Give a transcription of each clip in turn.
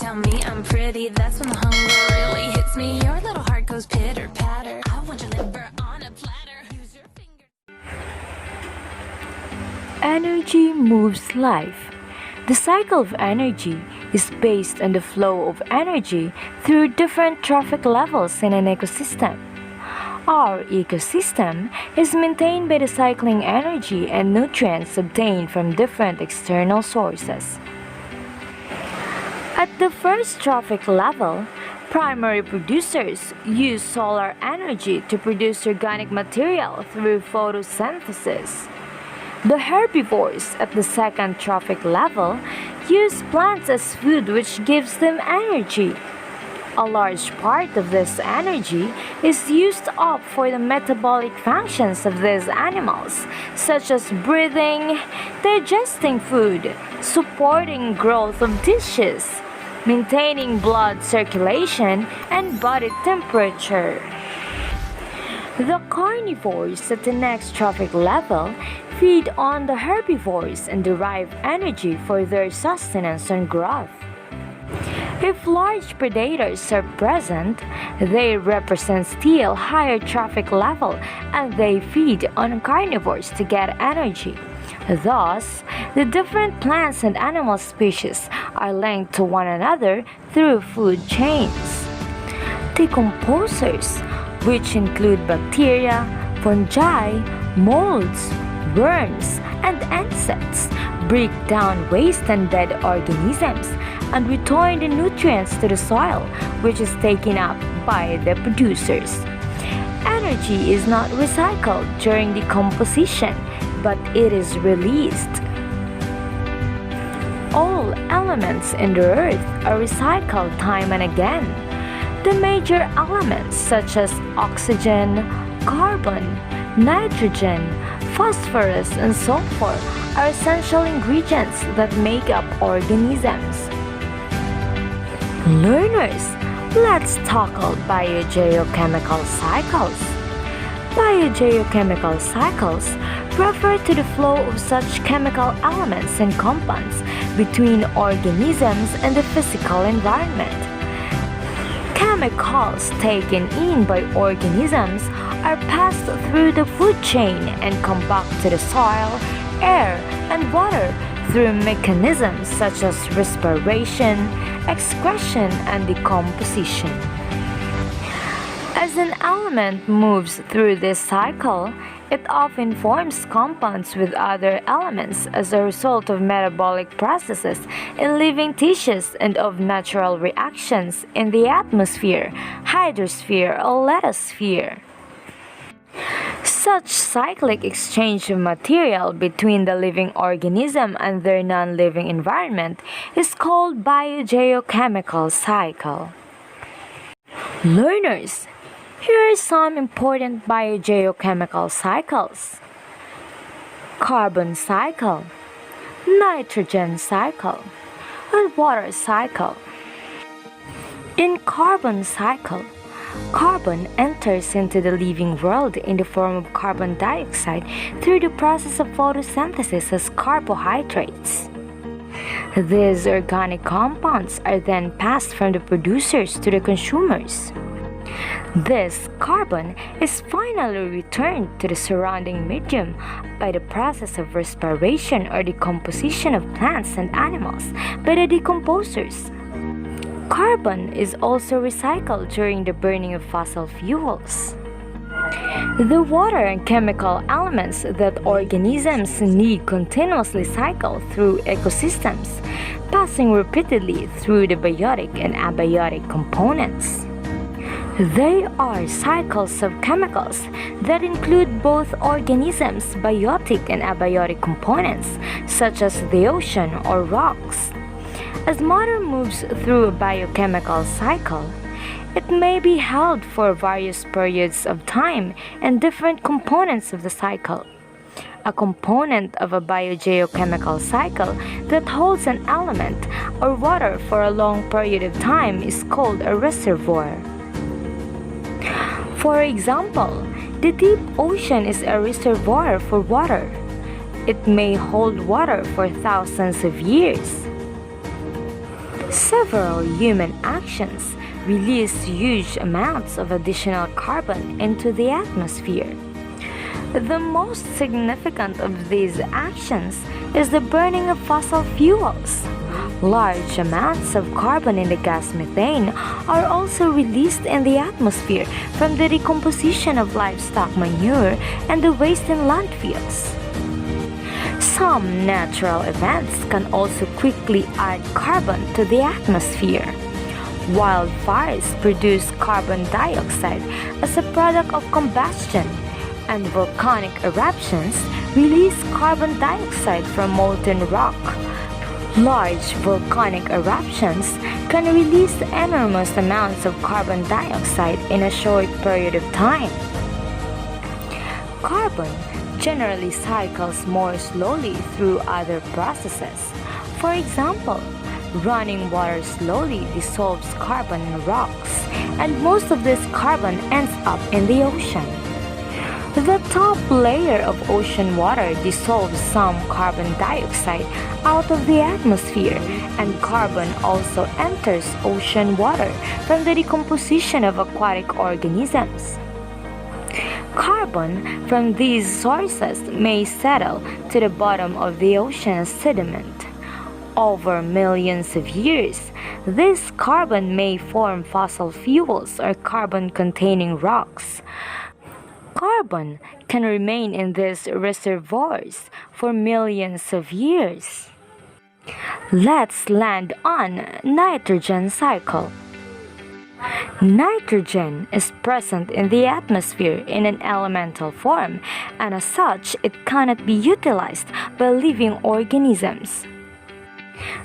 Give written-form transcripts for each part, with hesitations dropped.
tell me I'm pretty, that's when the hunger really hits me. Your little heart goes pitter patter. I want your liver on a platter. Use your finger. Energy moves life. The cycle of energy is based on the flow of energy through different trophic levels in an ecosystem. Our ecosystem is maintained by the cycling energy and nutrients obtained from different external sources. At the first trophic level, primary producers use solar energy to produce organic material through photosynthesis. The herbivores at the second trophic level use plants as food, which gives them energy. A large part of this energy is used up for the metabolic functions of these animals, such as breathing, digesting food, supporting growth of tissues, maintaining blood circulation, and body temperature. The carnivores at the next trophic level feed on the herbivores and derive energy for their sustenance and growth. If large predators are present, they represent still higher trophic level and they feed on carnivores to get energy. Thus, the different plants and animal species are linked to one another through food chains. Decomposers, which include bacteria, fungi, molds, worms, and insects, break down waste and dead organisms and return the nutrients to the soil, which is taken up by the producers. Energy is not recycled during decomposition, but it is released. All elements in the earth are recycled time and again. The major elements such as oxygen, carbon, nitrogen, phosphorus, and sulfur are essential ingredients that make up organisms. Learners, let's tackle biogeochemical cycles. Biogeochemical cycles refer to the flow of such chemical elements and compounds between organisms and the physical environment. Chemicals taken in by organisms are passed through the food chain and come back to the soil, air, and water through mechanisms such as respiration, excretion, and decomposition. As an element moves through this cycle, it often forms compounds with other elements as a result of metabolic processes in living tissues and of natural reactions in the atmosphere, hydrosphere, or lithosphere. Such cyclic exchange of material between the living organism and their non-living environment is called biogeochemical cycle. Learners, here are some important biogeochemical cycles: carbon cycle, nitrogen cycle, and water cycle. In carbon cycle, carbon enters into the living world in the form of carbon dioxide through the process of photosynthesis as carbohydrates. These organic compounds are then passed from the producers to the consumers. This carbon is finally returned to the surrounding medium by the process of respiration or decomposition of plants and animals by the decomposers. Carbon is also recycled during the burning of fossil fuels. The water and chemical elements that organisms need continuously cycle through ecosystems, passing repeatedly through the biotic and abiotic components. They are cycles of chemicals that include both organisms' biotic and abiotic components, such as the ocean or rocks. As matter moves through a biochemical cycle, it may be held for various periods of time and different components of the cycle. A component of a biogeochemical cycle that holds an element or water for a long period of time is called a reservoir. For example, the deep ocean is a reservoir for water. It may hold water for thousands of years. Several human actions release huge amounts of additional carbon into the atmosphere. The most significant of these actions is the burning of fossil fuels. Large amounts of carbon in the gas methane are also released in the atmosphere from the decomposition of livestock manure and the waste in landfills. Some natural events can also quickly add carbon to the atmosphere. Wildfires produce carbon dioxide as a product of combustion, and volcanic eruptions release carbon dioxide from molten rock. Large volcanic eruptions can release enormous amounts of carbon dioxide in a short period of time. Carbon generally cycles more slowly through other processes. For example, running water slowly dissolves carbon in rocks, and most of this carbon ends up in the ocean. The top layer of ocean water dissolves some carbon dioxide out of the atmosphere, and carbon also enters ocean water from the decomposition of aquatic organisms. Carbon from these sources may settle to the bottom of the ocean as sediment. Over millions of years, this carbon may form fossil fuels or carbon-containing rocks. Carbon can remain in these reservoirs for millions of years. Let's land on nitrogen cycle. Nitrogen is present in the atmosphere in an elemental form, and as such, it cannot be utilized by living organisms.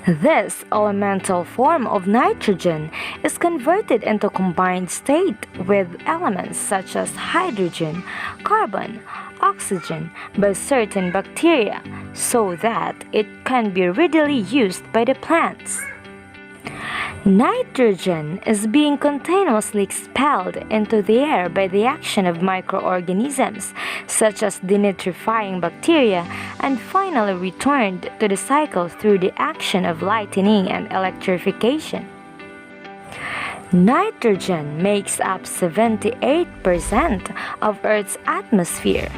This elemental form of nitrogen is converted into combined state with elements such as hydrogen, carbon, oxygen by certain bacteria so that it can be readily used by the plants. Nitrogen is being continuously expelled into the air by the action of microorganisms, such as denitrifying bacteria, and finally returned to the cycle through the action of lightning and electrification. Nitrogen makes up 78% of Earth's atmosphere.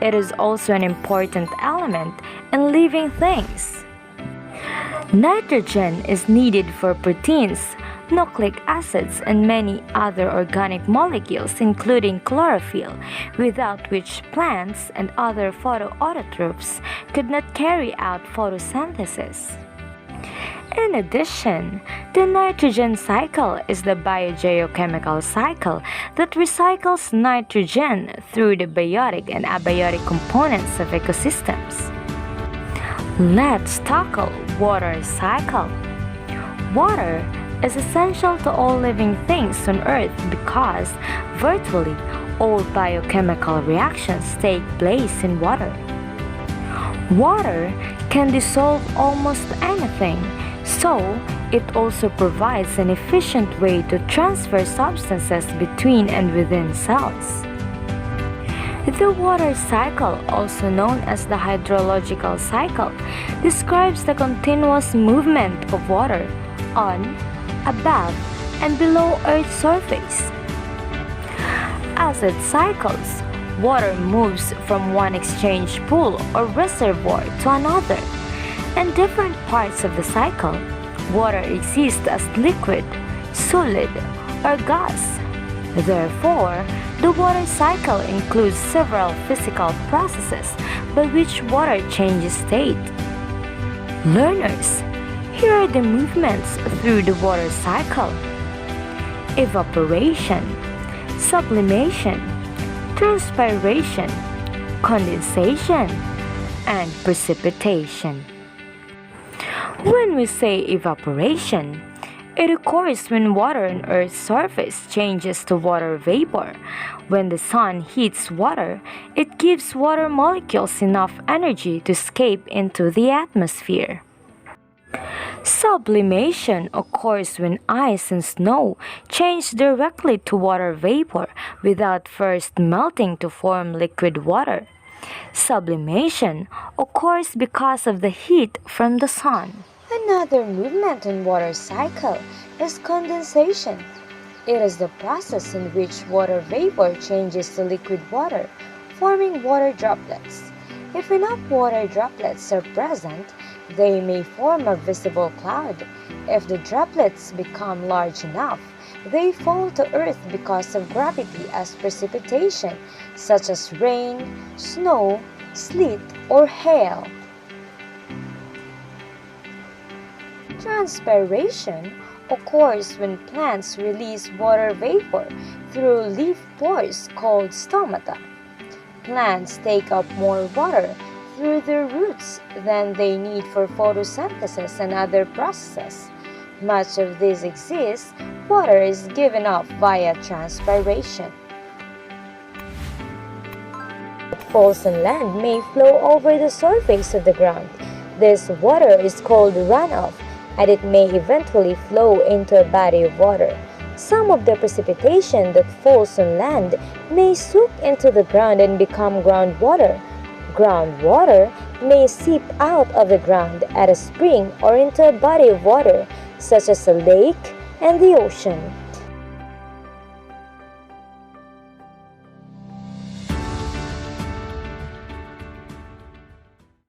It is also an important element in living things. Nitrogen is needed for proteins, nucleic acids, and many other organic molecules, including chlorophyll, without which plants and other photoautotrophs could not carry out photosynthesis. In addition, the nitrogen cycle is the biogeochemical cycle that recycles nitrogen through the biotic and abiotic components of ecosystems. Let's tackle water cycle. Water is essential to all living things on Earth because virtually all biochemical reactions take place in water. Water can dissolve almost anything, so it also provides an efficient way to transfer substances between and within cells. The water cycle, also known as the hydrological cycle, describes the continuous movement of water on, above, and below Earth's surface. As it cycles, water moves from one exchange pool or reservoir to another. In different parts of the cycle, water exists as liquid, solid, or gas. Therefore, the water cycle includes several physical processes by which water changes state. Learners, here are the movements through the water cycle: evaporation, sublimation, transpiration, condensation, and precipitation. When we say evaporation, it occurs when water on Earth's surface changes to water vapor. When the sun heats water, it gives water molecules enough energy to escape into the atmosphere. Sublimation occurs when ice and snow change directly to water vapor without first melting to form liquid water. Sublimation occurs because of the heat from the sun. And Another movement in water cycle is condensation. It is the process in which water vapor changes to liquid water, forming water droplets. If enough water droplets are present, they may form a visible cloud. If the droplets become large enough, they fall to earth because of gravity as precipitation, such as rain, snow, sleet, or hail. Transpiration occurs when plants release water vapor through leaf pores called stomata. Plants take up more water through their roots than they need for photosynthesis and other processes. Much of this exists, water is given off via transpiration. What falls on land may flow over the surface of the ground. This water is called runoff, and it may eventually flow into a body of water. Some of the precipitation that falls on land may soak into the ground and become groundwater. Groundwater may seep out of the ground at a spring or into a body of water, such as a lake and the ocean.